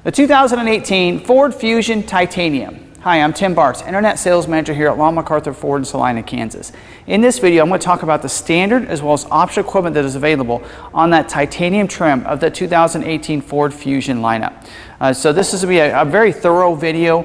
The 2018 Ford Fusion Titanium. Hi, I'm Tim Bartz, Internet Sales Manager here at McArthur Ford in Salina, Kansas. In this video, I'm going to talk about the standard as well as optional equipment that is available on that titanium trim of the 2018 Ford Fusion lineup. So this is going to be a very thorough video.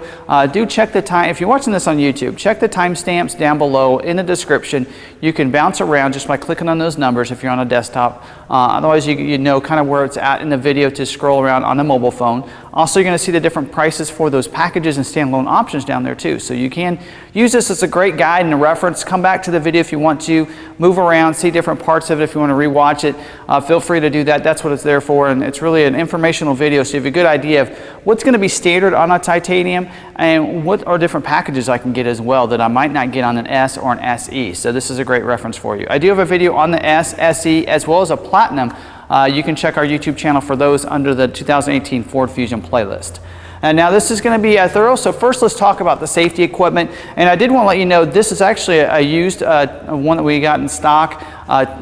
Do check the time, if you're watching this on YouTube, check the timestamps down below in the description. You can bounce around just by clicking on those numbers if you're on a desktop. Otherwise, you know kind of where it's at in the video to scroll around on a mobile phone. Also, you're going to see the different prices for those packages and standalone options down there too. So you can use this as a great guide and a reference. Come back to the video if you want to, move around, see different parts of it if you want to rewatch it. Feel free to do that. That's what it's there for, and it's really an informational video so you have a good idea of what's going to be standard on a titanium and what are different packages I can get as well that I might not get on an S or an SE. So this is a great reference for you. I do have a video on the S, SE, as well as a Platinum. You can check our YouTube channel for those under the 2018 Ford Fusion playlist. And now this is going to be thorough, so first let's talk about the safety equipment. And I did want to let you know this is actually a used one that we got in stock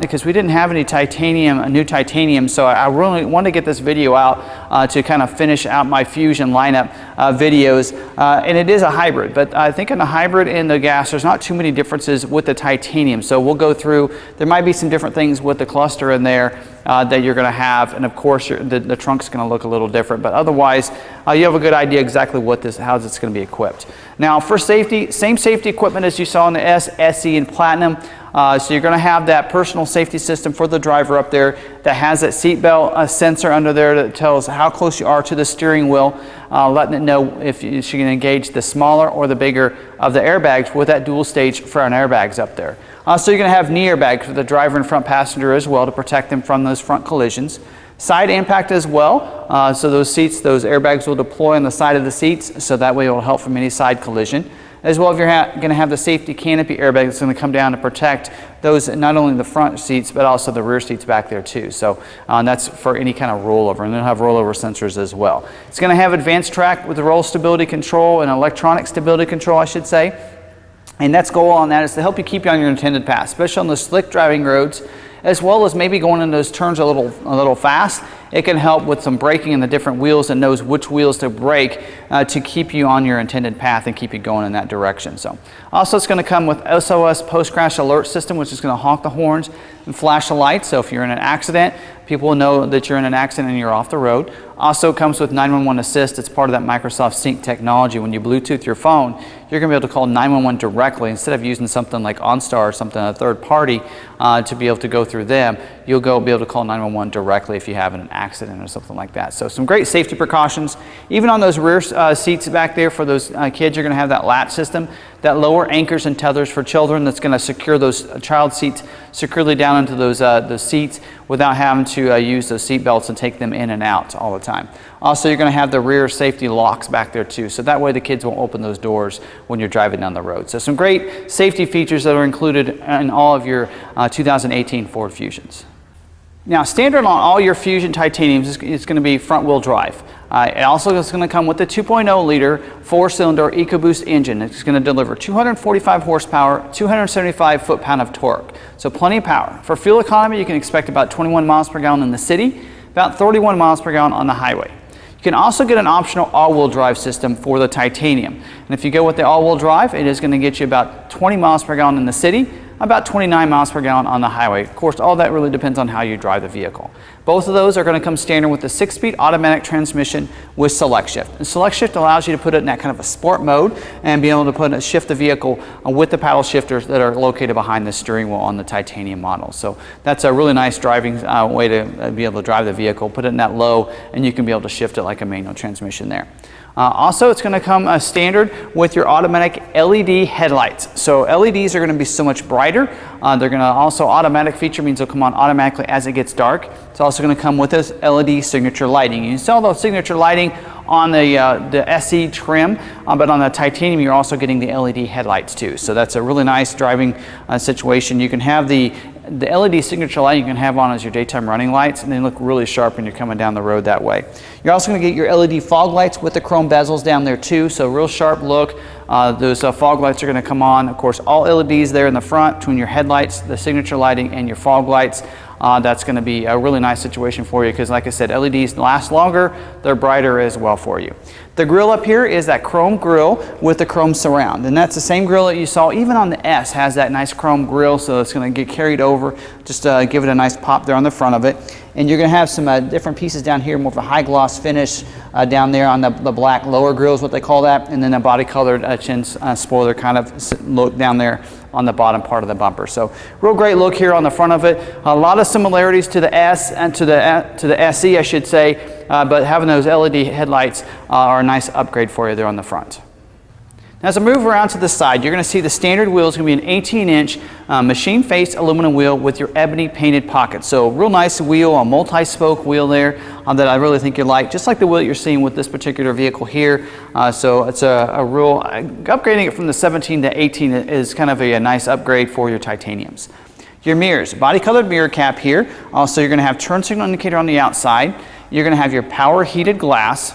because we didn't have any titanium, new titanium, so I really wanted to get this video out to kind of finish out my Fusion lineup videos. And it is a hybrid, but I think in the hybrid and the gas, there's not too many differences with the titanium. So we'll go through, there might be some different things with the cluster in there that you're going to have, and of course the trunk's going to look a little different, but otherwise you have a good idea exactly how it's going to be equipped. Now for safety, same safety equipment as you saw in the S, SE, and Platinum. So you're going to have that personal safety system for the driver up there that has that seatbelt sensor under there that tells how close you are to the steering wheel, letting it know if you can engage the smaller or the bigger of the airbags with that dual stage front airbags up there. So you're going to have knee airbags for the driver and front passenger as well to protect them from those front collisions. Side impact as well, so those seats, those airbags will deploy on the side of the seats, so that way it will help from any side collision. As well, if you're going to have the safety canopy airbag that's going to come down to protect those, not only the front seats, but also the rear seats back there too. So that's for any kind of rollover, and they'll have rollover sensors as well. It's going to have advanced track with the roll stability control and electronic stability control, I should say. And that's goal on that is to help you keep you on your intended path, especially on those slick driving roads, as well as maybe going in those turns a little fast. It can help with some braking in the different wheels and knows which wheels to brake to keep you on your intended path and keep you going in that direction. So also it's going to come with SOS post-crash alert system, which is going to honk the horns and flash the lights. So if you're in an accident, people will know that you're in an accident and you're off the road. Also comes with 911 assist. It's part of that Microsoft Sync technology. When you Bluetooth your phone, you're going to be able to call 911 directly instead of using something like OnStar or something, a third party, to be able to go through them. You'll be able to call 911 directly if you have an accident or something like that. So some great safety precautions. Even on those rear seats back there for those kids, you're going to have that latch system that lower anchors and tethers for children that's going to secure those child seats securely down into those seats without having to use those seat belts and take them in and out all the time. Also, you're going to have the rear safety locks back there too, so that way the kids won't open those doors when you're driving down the road. So some great safety features that are included in all of your 2018 Ford Fusions. Now, standard on all your Fusion Titaniums is going to be front wheel drive. It also is going to come with the 2.0 liter 4-cylinder EcoBoost engine. It's going to deliver 245 horsepower, 275 foot-pound of torque. So plenty of power. For fuel economy, you can expect about 21 miles per gallon in the city, about 31 miles per gallon on the highway. You can also get an optional all-wheel drive system for the Titanium. And if you go with the all-wheel drive, it is going to get you about 20 miles per gallon in the city, about 29 miles per gallon on the highway. Of course, all that really depends on how you drive the vehicle. Both of those are going to come standard with the 6-speed automatic transmission with Select Shift. And Select Shift allows you to put it in that kind of a sport mode and be able to shift the vehicle with the paddle shifters that are located behind the steering wheel on the Titanium model. So that's a really nice driving way to be able to drive the vehicle. Put it in that low and you can be able to shift it like a manual transmission there. Also, it's going to come standard with your automatic LED headlights. So LEDs are going to be so much brighter. They're going to also, automatic feature means they'll come on automatically as it gets dark. It's also going to come with this LED signature lighting. You saw the signature lighting on the SE trim, but on the Titanium you're also getting the LED headlights too. So that's a really nice driving situation. You can have the LED signature light you can have on as your daytime running lights, and they look really sharp when you're coming down the road that way. You're also going to get your LED fog lights with the chrome bezels down there too, so real sharp look. Those fog lights are going to come on. Of course, all LEDs there in the front between your headlights, the signature lighting, and your fog lights. that's going to be a really nice situation for you because, like I said, LEDs last longer, they're brighter as well for you. The grille up here is that chrome grille with the chrome surround, and that's the same grille that you saw even on the S has that nice chrome grille, so it's going to get carried over, just give it a nice pop there on the front of it. And you're going to have some different pieces down here, more of a high gloss finish down there on the black lower grille is what they call that, and then a body colored chin spoiler kind of look down there on the bottom part of the bumper. So real great look here on the front of it. A lot of similarities to the S and to the SE, I should say, but having those LED headlights are a nice upgrade for you there on the front. Now, as I move around to the side, you're going to see the standard wheel is going to be an 18-inch machine-faced aluminum wheel with your ebony painted pockets. So real nice wheel, a multi-spoke wheel there that I really think you like, just like the wheel that you're seeing with this particular vehicle here. So it's a real, upgrading it from the 17 to 18 is kind of a nice upgrade for your titaniums. Your mirrors, body colored mirror cap here. Also, you're going to have turn signal indicator on the outside. You're going to have your power heated glass.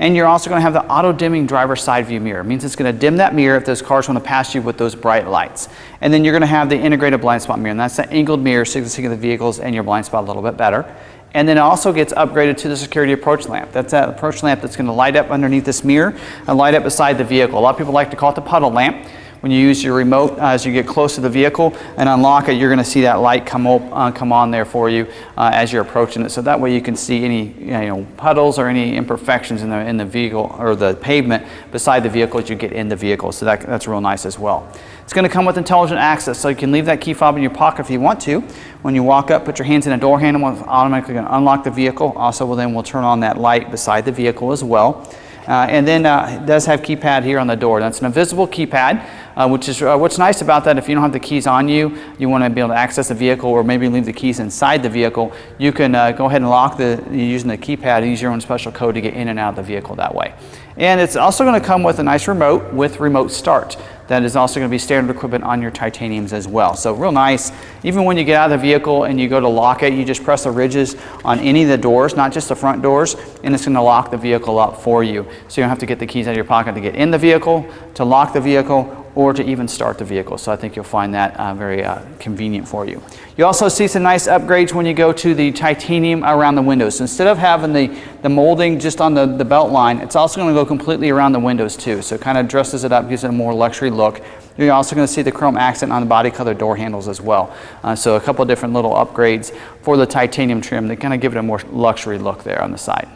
And you're also going to have the auto-dimming driver side view mirror. It means it's going to dim that mirror if those cars want to pass you with those bright lights. And then you're going to have the integrated blind spot mirror, and that's the angled mirror so you can see the vehicles and your blind spot a little bit better. And then it also gets upgraded to the security approach lamp. That's that approach lamp that's going to light up underneath this mirror and light up beside the vehicle. A lot of people like to call it the puddle lamp. When you use your remote, as you get close to the vehicle and unlock it, you're going to see that light come on there for you as you're approaching it. So that way you can see any puddles or any imperfections in the vehicle or the pavement beside the vehicle as you get in the vehicle. So that's real nice as well. It's going to come with intelligent access, so you can leave that key fob in your pocket if you want to. When you walk up, put your hands in a door handle, it's automatically going to unlock the vehicle. Also, we'll turn on that light beside the vehicle as well. And then it does have keypad here on the door. That's an invisible keypad, which is what's nice about that. If you don't have the keys on you, you want to be able to access the vehicle or maybe leave the keys inside the vehicle, you can go ahead and lock using the keypad and use your own special code to get in and out of the vehicle that way. And it's also going to come with a nice remote with remote start. That is also going to be standard equipment on your titaniums as well. So real nice. Even when you get out of the vehicle and you go to lock it, you just press the ridges on any of the doors, not just the front doors, and it's going to lock the vehicle up for you. So you don't have to get the keys out of your pocket to get in the vehicle, to lock the vehicle, or to even start the vehicle. So I think you'll find that very convenient for you. You also see some nice upgrades when you go to the titanium around the windows. So instead of having the molding just on the belt line, it's also going to go completely around the windows too. So it kind of dresses it up, gives it a more luxury look. You're also going to see the chrome accent on the body color door handles as well. So a couple of different little upgrades for the titanium trim that kind of give it a more luxury look there on the side.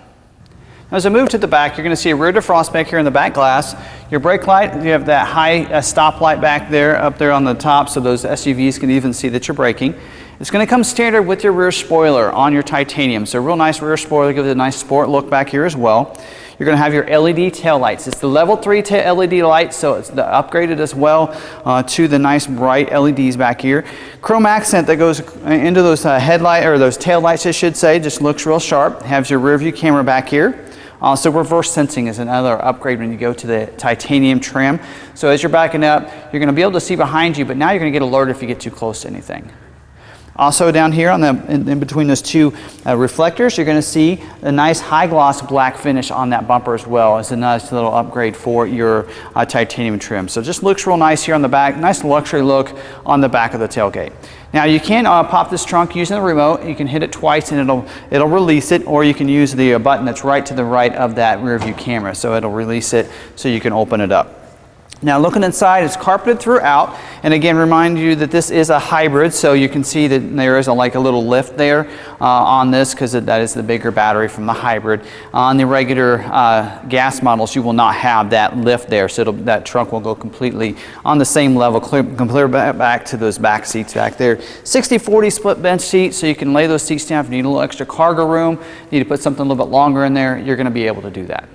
As I move to the back, you're going to see a rear defrost back here in the back glass. Your brake light, you have that high stop light back there, up there on the top, so those SUVs can even see that you're braking. It's going to come standard with your rear spoiler on your titanium. So real nice rear spoiler, gives it a nice sport look back here as well. You're going to have your LED tail lights. It's the level 3 LED lights, so it's upgraded as well to the nice bright LEDs back here. Chrome accent that goes into those headlight or those tail lights, I should say, just looks real sharp. Has your rear view camera back here. Also, reverse sensing is another upgrade when you go to the titanium trim. So as you're backing up, you're going to be able to see behind you, but now you're going to get alerted if you get too close to anything. Also down here in between those two reflectors, you're going to see a nice high gloss black finish on that bumper as well. It's a nice little upgrade for your titanium trim. So it just looks real nice here on the back. Nice luxury look on the back of the tailgate. Now you can pop this trunk using the remote. You can hit it twice and it'll release it, or you can use the button that's right to the right of that rear view camera. So it'll release it so you can open it up. Now looking inside, it's carpeted throughout, and again remind you that this is a hybrid, so you can see that there is like a little lift there on this because that is the bigger battery from the hybrid. On the regular gas models, you will not have that lift there, so that trunk will go completely on the same level, clear back to those back seats back there. 60-40 split bench seats, so you can lay those seats down if you need a little extra cargo room, need to put something a little bit longer in there, you're going to be able to do that.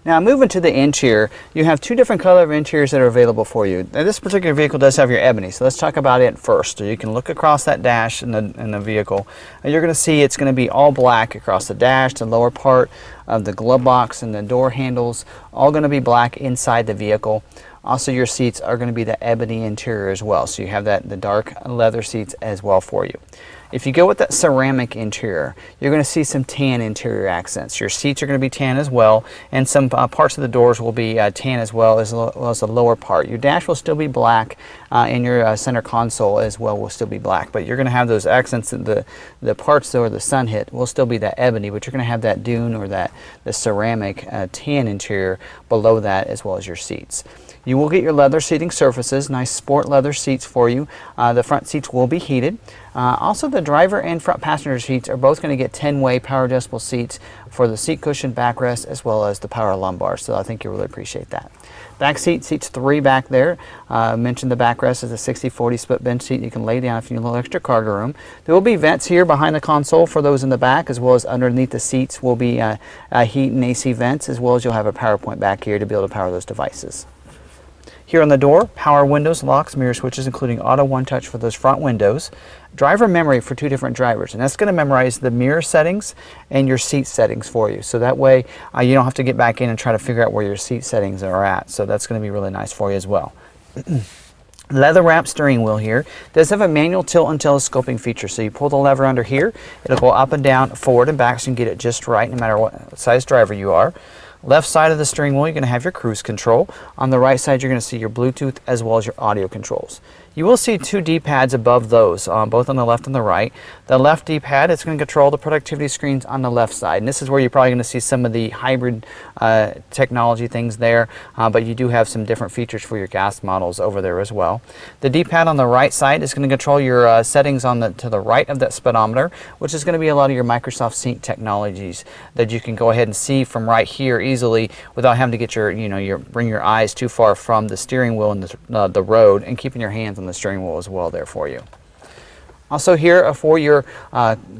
Now moving to the interior, you have two different color of interiors that are available for you. Now, this particular vehicle does have your ebony, so let's talk about it first. So you can look across that dash in the vehicle, and you're going to see it's going to be all black across the dash, the lower part of the glove box and the door handles, all going to be black inside the vehicle. Also, your seats are going to be the ebony interior as well, so you have the dark leather seats as well for you. If you go with that ceramic interior, you're going to see some tan interior accents. Your seats are going to be tan as well, and some parts of the doors will be tan as well as the lower part. Your dash will still be black, and your center console as well will still be black. But you're going to have those accents, in the parts though, where the sun hit will still be that ebony, but you're going to have that dune or the ceramic tan interior below that, as well as your seats. You will get your leather seating surfaces, nice sport leather seats for you. The front seats will be heated. Also, the driver and front passenger seats are both going to get 10-way power adjustable seats for the seat cushion backrest as well as the power lumbar, so I think you'll really appreciate that. Back seat, seats 3 back there. I mentioned the backrest is a 60-40 split bench seat. You can lay down if you need a little extra cargo room. There will be vents here behind the console for those in the back, as well as underneath the seats will be heat and AC vents, as well as you'll have a power point back here to be able to power those devices. Here on the door, power windows, locks, mirror switches, including auto one touch for those front windows. Driver memory for 2 different drivers, and that's going to memorize the mirror settings and your seat settings for you. So that way you don't have to get back in and try to figure out where your seat settings are at. So that's going to be really nice for you as well. Leather wrap steering wheel here does have a manual tilt and telescoping feature. So you pull the lever under here, it'll go up and down, forward and back, so you can get it just right no matter what size driver you are. Left side of the steering wheel, you're going to have your cruise control. On the right side, you're going to see your Bluetooth as well as your audio controls. You will see 2 D-pads above those, both on the left and the right. The left D-pad is going to control the productivity screens on the left side. And this is where you're probably going to see some of the hybrid technology things there, but you do have some different features for your gas models over there as well. The D-pad on the right side is going to control your settings to the right of that speedometer, which is going to be a lot of your Microsoft Sync technologies that you can go ahead and see from right here easily without having to get bring your eyes too far from the steering wheel and the road, and keeping your hands on the steering wheel as well there for you. Also here for your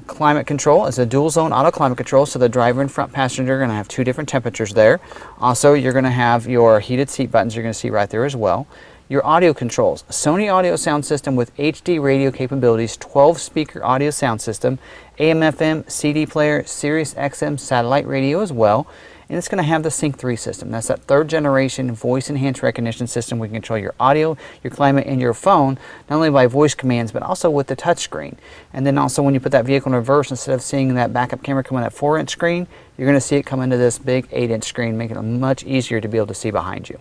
climate control is a dual zone auto climate control, so the driver and front passenger are going to have 2 different temperatures there. Also, you're going to have your heated seat buttons you're going to see right there as well. Your audio controls, Sony audio sound system with HD radio capabilities, 12 speaker audio sound system, AM FM, CD player, Sirius XM satellite radio as well. And it's going to have the Sync 3 system. That's that 3rd generation voice enhanced recognition system. We can control your audio, your climate, and your phone, not only by voice commands, but also with the touch screen. And then also when you put that vehicle in reverse, instead of seeing that backup camera come on that 4-inch screen, you're going to see it come into this big 8-inch screen, making it much easier to be able to see behind you.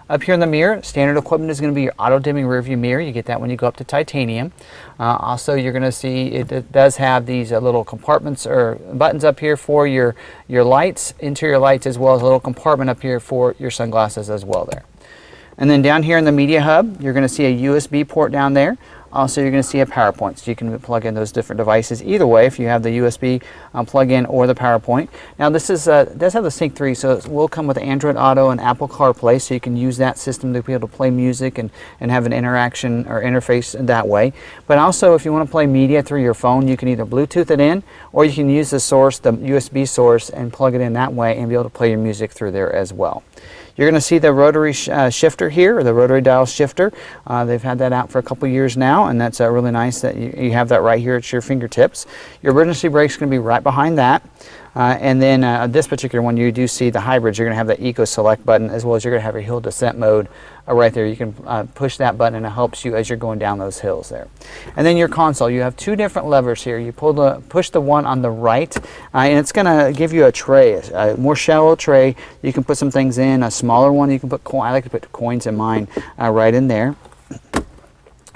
Up here in the mirror, standard equipment is going to be your auto-dimming rearview mirror. You get that when you go up to titanium. Also, you're going to see it does have these little compartments or buttons up here for your lights, interior lights, as well as a little compartment up here for your sunglasses as well there. And then down here in the media hub, you're going to see a USB port down there. Also, you're going to see a power point, so you can plug in those different devices either way if you have the USB plug-in or the power point. Now, this does have the Sync 3, so it will come with Android Auto and Apple CarPlay, so you can use that system to be able to play music and have an interaction or interface that way. But also, if you want to play media through your phone, you can either Bluetooth it in, or you can use the source, the USB source, and plug it in that way and be able to play your music through there as well. You're going to see the rotary shifter here, or the rotary dial shifter. They've had that out for a couple years now, and that's really nice that you have that right here at your fingertips. Your emergency brake is going to be right behind that. And then this particular one, you do see the hybrids. You're going to have the Eco Select button, as well as you're going to have your hill descent mode right there. You can push that button, and it helps you as you're going down those hills there. And then your console, you have 2 different levers here. You push the one on the right, and it's going to give you a tray, a more shallow tray. You can put some things in. A smaller one, you can put I like to put coins in mine right in there.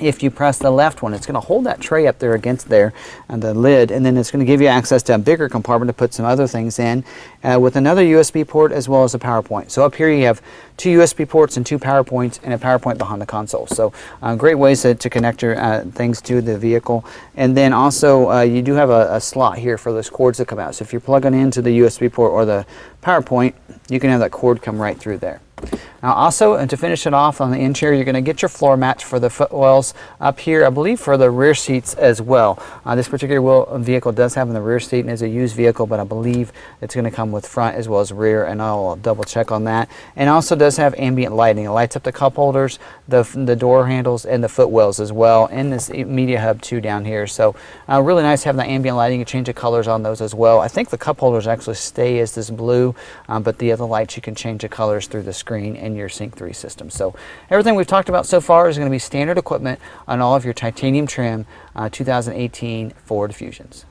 If you press the left one, it's going to hold that tray up there against there and the lid, and then it's going to give you access to a bigger compartment to put some other things in with another USB port as well as a power point. So up here you have 2 USB ports and 2 power points and a power point behind the console. So great ways to connect your things to the vehicle. And then also you do have a slot here for those cords that come out. So if you're plugging into the USB port or the power point, you can have that cord come right through there. Now also, and to finish it off on the interior, you're going to get your floor mats for the footwells up here, I believe for the rear seats as well. This particular vehicle does have in the rear seat and is a used vehicle, but I believe it's going to come with front as well as rear, and I'll double check on that. And also does have ambient lighting. It lights up the cup holders, the door handles, and the footwells as well, and this media hub too down here. So really nice having the ambient lighting. You can change the colors on those as well. I think the cup holders actually stay as this blue, but the other lights you can change the colors through the screen and your Sync 3 system. So everything we've talked about so far is going to be standard equipment on all of your titanium trim 2018 Ford Fusions.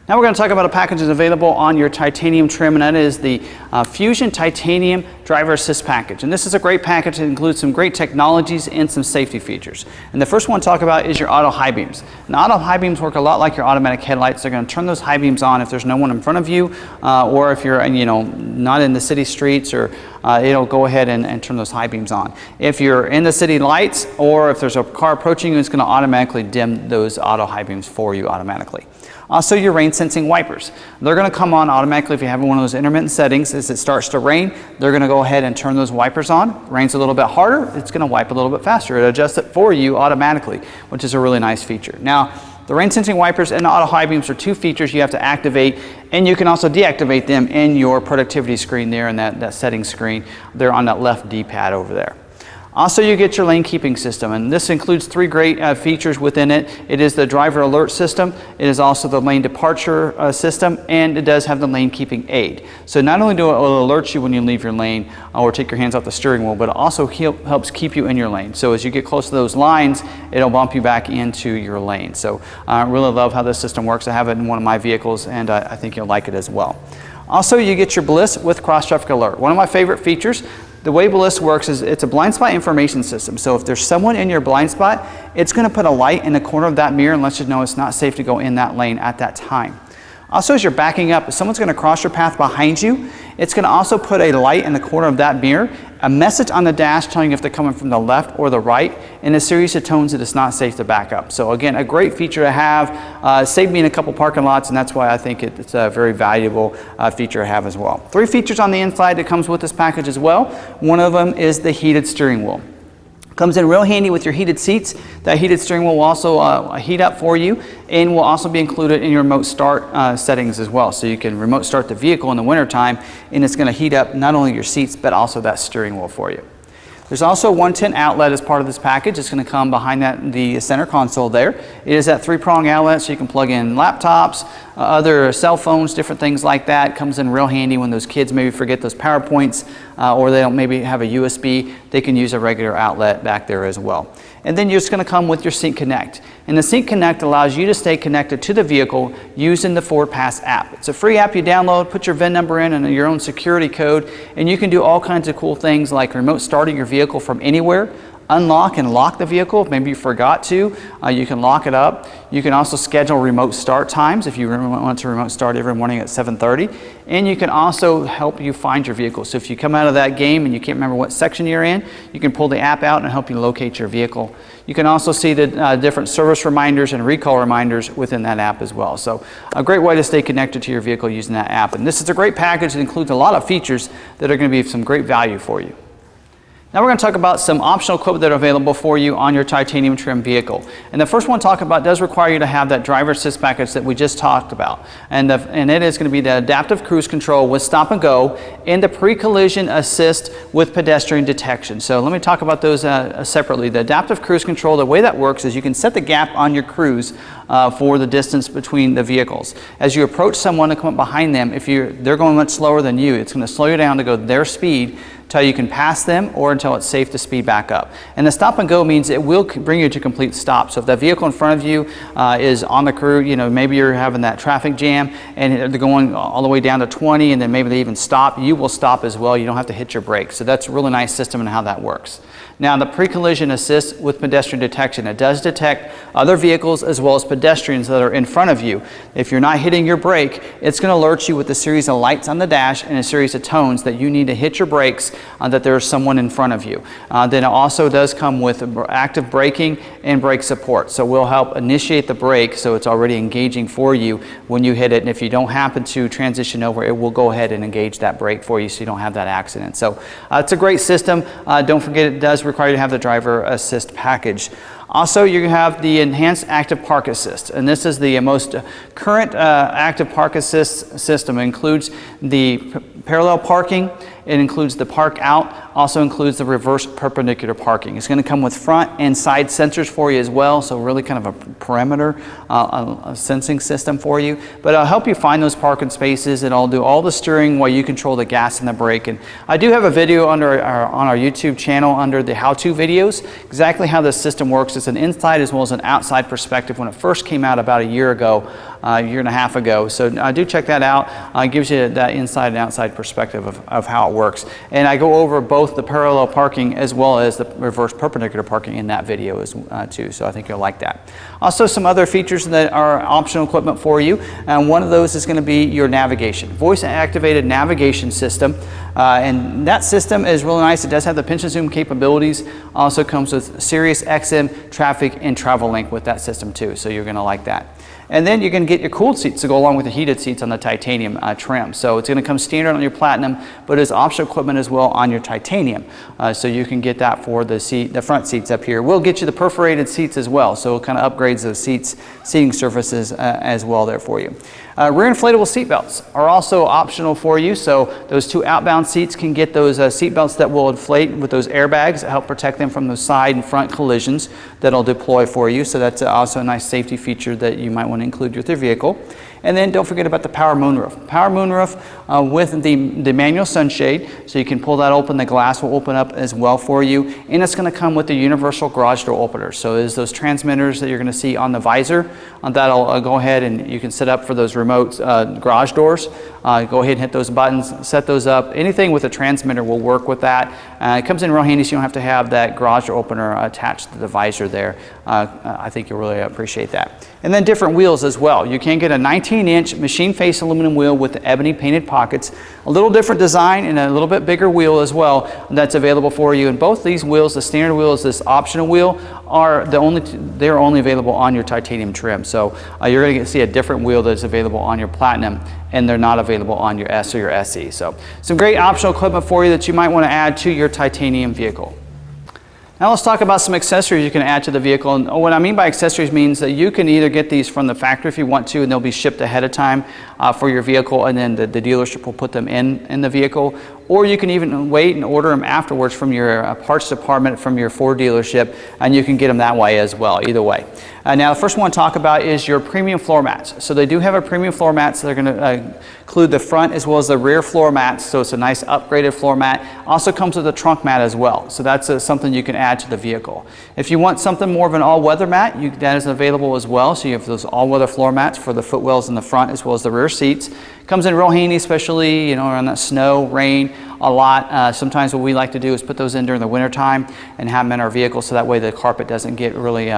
Now we're going to talk about a package that's available on your titanium trim, and that is the Fusion Titanium Driver Assist Package. And this is a great package that includes some great technologies and some safety features. And the first one to talk about is your auto high beams. And auto high beams work a lot like your automatic headlights. They're going to turn those high beams on if there's no one in front of you, or if you're not in the city streets, or it'll go ahead and turn those high beams on. If you're in the city lights, or if there's a car approaching you, it's going to automatically dim those auto high beams for you automatically. Also, your rain sensing wipers. They're going to come on automatically if you have one of those intermittent settings. As it starts to rain, they're going to go ahead and turn those wipers on. Rains a little bit harder, it's going to wipe a little bit faster. It adjusts it for you automatically, which is a really nice feature. Now, the rain sensing wipers and the auto high beams are two features you have to activate, and you can also deactivate them in your productivity screen there, and that settings screen there on that left D-pad over there. Also, you get your lane keeping system, and this includes three great features within it. It is the driver alert system, it is also the lane departure system, and it does have the lane keeping aid. So not only do it alert you when you leave your lane or take your hands off the steering wheel, but it also helps keep you in your lane. So as you get close to those lines, it'll bump you back into your lane. So I really love how this system works. I have it in one of my vehicles, and I think you'll like it as well. Also, you get your Bliss with cross traffic alert. One of my favorite features. The way Bliss works is it's a blind spot information system. So if there's someone in your blind spot, it's going to put a light in the corner of that mirror and let you know it's not safe to go in that lane at that time. Also, as you're backing up, if someone's going to cross your path behind you, it's going to also put a light in the corner of that mirror, a message on the dash telling you if they're coming from the left or the right, and a series of tones that it's not safe to back up. So again, a great feature to have. Saved me in a couple parking lots, and that's why I think it's a very valuable feature to have as well. Three features on the inside that comes with this package as well. One of them is the heated steering wheel. Comes in real handy with your heated seats. That heated steering wheel will also heat up for you, and will also be included in your remote start settings as well. So you can remote start the vehicle in the wintertime, and it's going to heat up not only your seats but also that steering wheel for you. There's also a 110 outlet as part of this package. It's going to come behind the center console there. It is that three-prong outlet, so you can plug in laptops, other cell phones, different things like that. It comes in real handy when those kids maybe forget those PowerPoints, or they don't maybe have a USB. They can use a regular outlet back there as well. And then you're just going to come with your Sync Connect. And the Sync Connect allows you to stay connected to the vehicle using the FordPass app. It's a free app you download, put your VIN number in and your own security code, and you can do all kinds of cool things like remote starting your vehicle from anywhere, unlock and lock the vehicle if maybe you forgot to. You can lock it up. You can also schedule remote start times if you want to remote start every morning at 7:30. And you can also help you find your vehicle. So if you come out of that game and you can't remember what section you're in, you can pull the app out and help you locate your vehicle. You can also see the different service reminders and recall reminders within that app as well. So a great way to stay connected to your vehicle using that app. And this is a great package that includes a lot of features that are going to be of some great value for you. Now we're going to talk about some optional equipment that are available for you on your titanium trim vehicle. And the first one to talk about does require you to have that driver assist package that we just talked about. And it is going to be the adaptive cruise control with stop and go and the pre-collision assist with pedestrian detection. So let me talk about those separately. The adaptive cruise control, the way that works is you can set the gap on your cruise for the distance between the vehicles. As you approach someone to come up behind them, if they're going much slower than you, it's going to slow you down to go their speed until you can pass them or until it's safe to speed back up. And the stop and go means it will bring you to complete stop. So if that vehicle in front of you is on the cruise, maybe you're having that traffic jam and they're going all the way down to 20 and then maybe they even stop, you will stop as well. You don't have to hit your brakes. So that's a really nice system and how that works. Now the pre-collision assist with pedestrian detection, it does detect other vehicles as well as pedestrians that are in front of you. If you're not hitting your brake, it's going to alert you with a series of lights on the dash and a series of tones that you need to hit your brakes, that there's someone in front of you. Then it also does come with active braking and brake support. So we'll help initiate the brake so it's already engaging for you when you hit it. And if you don't happen to transition over, it will go ahead and engage that brake for you so you don't have that accident. So it's a great system. Don't forget it does require you to have the driver assist package. Also, you have the enhanced active park assist, and this is the most current active park assist system. It includes the parallel parking, it includes the park out, also includes the reverse perpendicular parking. It's going to come with front and side sensors for you as well, so really kind of a perimeter sensing system for you. But it'll help you find those parking spaces, and it'll do all the steering while you control the gas and the brake. And I do have a video on our YouTube channel under the how-to videos, exactly how this system works. It's an inside as well as an outside perspective. When it first came out about a year ago, a year and a half ago. So do check that out. It gives you that inside and outside perspective of how it works. And I go over both the parallel parking as well as the reverse perpendicular parking in that video too. So I think you'll like that. Also, some other features that are optional equipment for you. And one of those is going to be your navigation, voice activated navigation system. And that system is really nice. It does have the pinch and zoom capabilities. Also comes with Sirius XM, traffic, and travel link with that system too. So you're going to like that. And then you're going to get your cooled seats to go along with the heated seats on the titanium trim. So it's going to come standard on your platinum, but it's optional equipment as well on your titanium. So you can get that for the front seats up here. We'll get you the perforated seats as well. So it kind of upgrades those seating surfaces as well there for you. Rear inflatable seat belts are also optional for you. So those two outbound seats can get those seat belts that will inflate with those airbags that help protect them from those side and front collisions that'll deploy for you. So that's also a nice safety feature that you might want to include with your vehicle. And then don't forget about the power moonroof. Power moonroof with the manual sunshade, so you can pull that open. The glass will open up as well for you. And it's going to come with the universal garage door opener. So there's those transmitters that you're going to see on the visor. That'll go ahead and you can set up for those remote garage doors. Go ahead and hit those buttons, set those up. Anything with a transmitter will work with that. It comes in real handy, so you don't have to have that garage door opener attached to the visor there. I think you'll really appreciate that. And then different wheels as well. You can get a 19-inch machine face aluminum wheel with the ebony painted pockets, a little different design and a little bit bigger wheel as well that's available for you. And both these wheels, the standard wheel is this optional wheel, they're only available on your titanium trim. So you're going to see a different wheel that's available on your platinum, and they're not available on your S or your SE. So some great optional equipment for you that you might want to add to your titanium vehicle. Now let's talk about some accessories you can add to the vehicle. And what I mean by accessories means that you can either get these from the factory if you want to, and they'll be shipped ahead of time for your vehicle, and then the dealership will put them in the vehicle. Or you can even wait and order them afterwards from your parts department from your Ford dealership, and you can get them that way as well, either way. Now the first one to talk about is your premium floor mats. So they do have a premium floor mat, so they're going to include the front as well as the rear floor mats, so it's a nice upgraded floor mat. Also comes with a trunk mat as well, so that's something you can add to the vehicle. If you want something more of an all-weather mat, that is available as well, so you have those all-weather floor mats for the footwells in the front as well as the rear seats. Comes in real handy, especially around that snow, rain, a lot. Sometimes what we like to do is put those in during the winter time and have them in our vehicle, so that way the carpet doesn't get really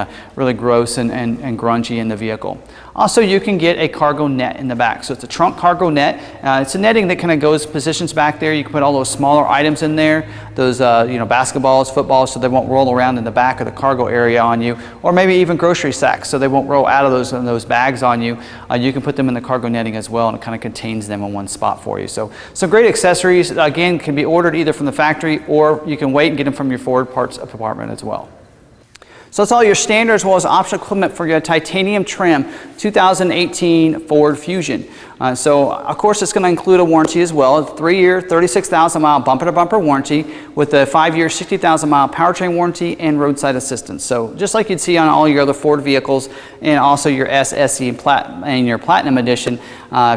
gross and grungy in the vehicle. Also, you can get a cargo net in the back. So it's a trunk cargo net. It's a netting that kind of positions back there. You can put all those smaller items in there, those basketballs, footballs, so they won't roll around in the back of the cargo area on you, or maybe even grocery sacks, so they won't roll out of those bags on you. You can put them in the cargo netting as well, and it kind of contains them in one spot for you. So some great accessories, again, can be ordered either from the factory, or you can wait and get them from your Ford parts department as well. So that's all your standard as well as optional equipment for your titanium trim 2018 Ford Fusion. So of course it's going to include a warranty as well, a 3-year 36,000 mile bumper to bumper warranty with a 5-year 60,000 mile powertrain warranty and roadside assistance. So just like you'd see on all your other Ford vehicles, and also your S, SE, and your Platinum Edition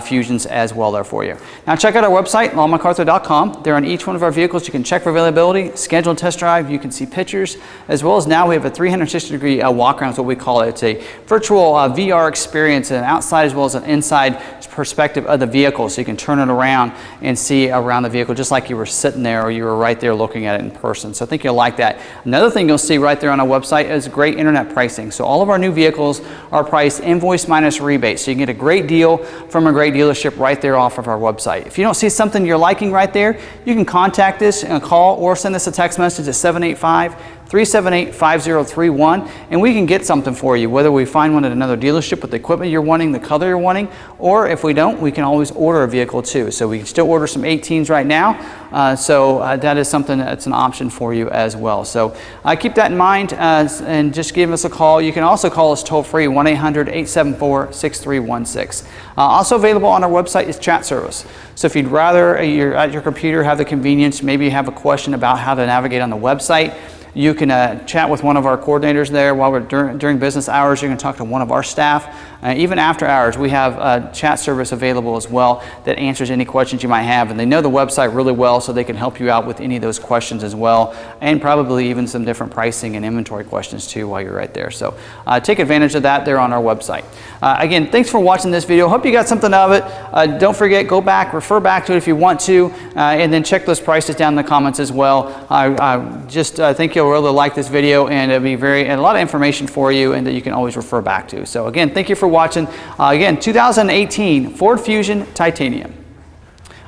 Fusions as well there for you. Now check out our website, McArthur.com. There on each one of our vehicles you can check for availability, schedule a test drive, you can see pictures, as well as now we have a 360-degree walk around is what we call it. It's a virtual VR experience, an outside as well as an inside perspective of the vehicle, so you can turn it around and see around the vehicle just like you were sitting there or you were right there looking at it in person. So I think you'll like that. Another thing you'll see right there on our website is great internet pricing. So all of our new vehicles are priced invoice minus rebate, so you can get a great deal from a great dealership right there off of our website. If you don't see something you're liking right there, you can contact us and call or send us a text message at 785-378-5031, and we can get something for you, whether we find one at another dealership with the equipment you're wanting, the color you're wanting, or if we don't, we can always order a vehicle too. So we can still order some 18s right now, that is something that's an option for you as well. So keep that in mind and just give us a call. You can also call us toll free, 1-800-874-6316. Also available on our website is chat service. So if you'd rather you're at your computer, have the convenience, maybe you have a question about how to navigate on the website, You can chat with one of our coordinators there while we're during business hours. You can talk to one of our staff. Even after hours, we have a chat service available as well that answers any questions you might have, and they know the website really well, so they can help you out with any of those questions as well, and probably even some different pricing and inventory questions too while you're right there. So take advantage of that there on our website. Again, thanks for watching this video. Hope you got something out of it. Don't forget, go back, refer back to it if you want to, and then check those prices down in the comments as well. I just think you'll really like this video, and it'll be a lot of information for you, and that you can always refer back to. So again, thank you for watching. Again, 2018 Ford Fusion Titanium.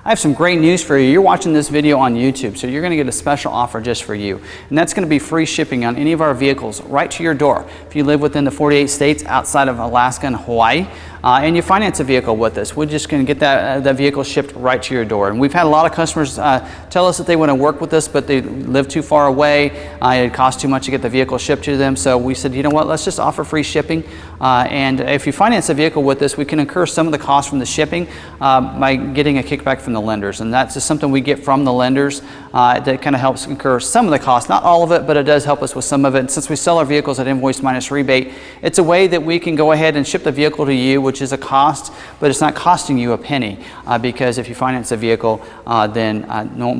I have some great news for you. You're watching this video on YouTube, so you're going to get a special offer just for you. And that's going to be free shipping on any of our vehicles right to your door. If you live within the 48 states outside of Alaska and Hawaii, and you finance a vehicle with us, we're just going to get that vehicle shipped right to your door. And we've had a lot of customers tell us that they want to work with us, but they live too far away. It costs too much to get the vehicle shipped to them. So we said, you know what, let's just offer free shipping. And if you finance a vehicle with us, we can incur some of the costs from the shipping by getting a kickback from the lenders. And that's just something we get from the lenders that kind of helps incur some of the cost. Not all of it, but it does help us with some of it. And since we sell our vehicles at invoice minus rebate, it's a way that we can go ahead and ship the vehicle to you, which is a cost, but it's not costing you a penny, because if you finance a vehicle, then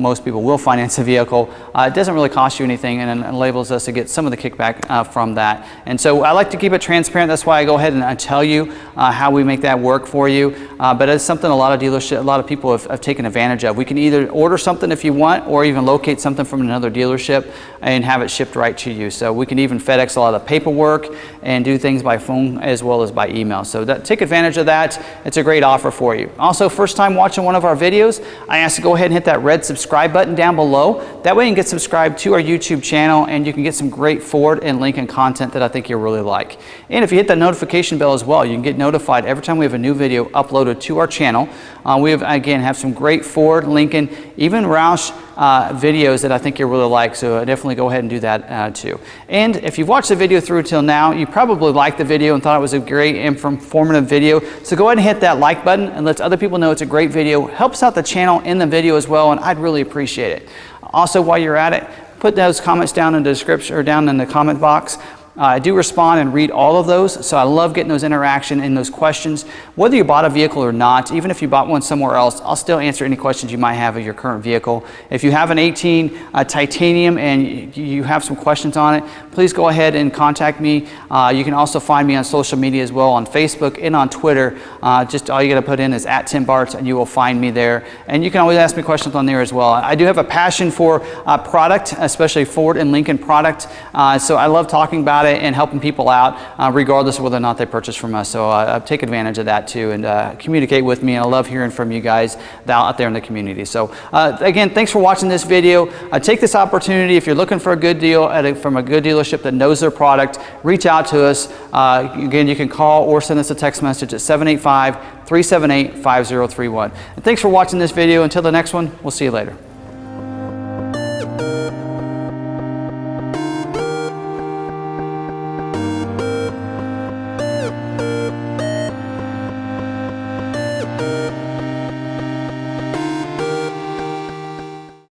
most people will finance a vehicle. It doesn't really cost you anything, and it enables us to get some of the kickback from that. And so I like to keep it transparent. That's why I go ahead and I tell you how we make that work for you. But it's something a lot of people have taken advantage of. We can either order something if you want, or even locate something from another dealership and have it shipped right to you. So we can even FedEx a lot of the paperwork and do things by phone as well as by email. So take advantage of that. It's a great offer for you. Also, first time watching one of our videos, I ask you to go ahead and hit that red subscribe button down below. That way you can get subscribed to our YouTube channel, and you can get some great Ford and Lincoln content that I think you'll really like. And if you hit the notification bell as well, you can get notified every time we have a new video uploaded to our channel. We have some great Ford, Lincoln, even Roush videos that I think you'll really like, so definitely go ahead and do that too. And if you've watched the video through till now, you probably liked the video and thought it was a great informative video, so go ahead and hit that like button and let other people know it's a great video. Helps out the channel in the video as well, and I'd really appreciate it. Also, while you're at it, put those comments down in the description or down in the comment box. I do respond and read all of those, so I love getting those interaction and those questions. Whether you bought a vehicle or not, even if you bought one somewhere else, I'll still answer any questions you might have of your current vehicle. If you have an 18 Titanium and you have some questions on it, please go ahead and contact me. You can also find me on social media as well, on Facebook and on Twitter. Just all you got to put in is @TimBarts, and you will find me there. And you can always ask me questions on there as well. I do have a passion for product, especially Ford and Lincoln product, so I love talking about it and helping people out, regardless of whether or not they purchase from us. So take advantage of that too, and communicate with me. And I love hearing from you guys out there in the community. So again, thanks for watching this video. Take this opportunity, if you're looking for a good deal from a good dealership that knows their product, reach out to us. Again, you can call or send us a text message at 785-378-5031. And thanks for watching this video. Until the next one, we'll see you later.